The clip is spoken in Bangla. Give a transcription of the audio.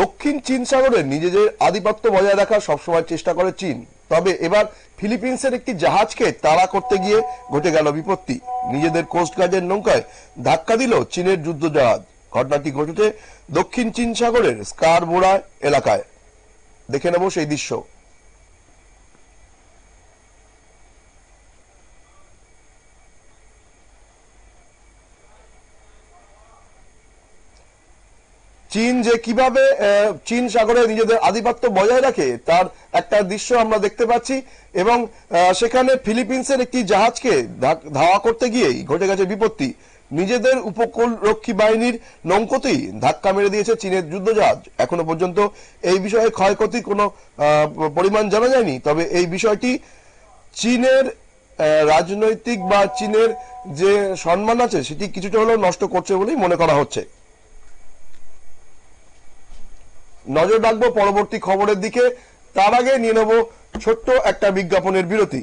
দক্ষিণ চীন সাগরে নিজেদের আধিপত্য বজায় রাখার সবসময় চেষ্টা করে চীন। তবে এবার ফিলিপিন্সের একটি জাহাজকে তাড়া করতে গিয়ে ঘটে গেল বিপত্তি। নিজেদের কোস্টগার্ডের নৌকায় ধাক্কা দিল চীনের যুদ্ধ জাহাজ। ঘটনাটি ঘটেছে দক্ষিণ চীন সাগরের স্কারবোরা এলাকায়। দেখে নেব সেই দৃশ্য। চীন যে কিভাবে চীন সাগরে নিজেদের আধিপত্য বজায় রাখে তার একটা দৃশ্য আমরা দেখতে পাচ্ছি, এবং সেখানে ফিলিপিন্সের একটি জাহাজকে ধাওয়া করতে গিয়েই ঘটে গেছে বিপত্তি। নিজেদের উপকূল রক্ষী বাহিনীর নৌকোতেই ধাক্কা মেরে দিয়েছে চীনের যুদ্ধজাহাজ। এখনো পর্যন্ত এই বিষয়ে ক্ষয়ক্ষতির কোনো পরিমাণ জানা যায়নি, তবে এই বিষয়টি চীনের রাজনৈতিক বা চীনের যে সম্মান আছে সেটি কিছুটা হলেও নষ্ট করছে বলেই মনে করা হচ্ছে। নজর রাখবো পরবর্তী খবরের দিকে, তার আগে নিয়ে নেব ছোট্ট একটা বিজ্ঞাপনের বিরতি।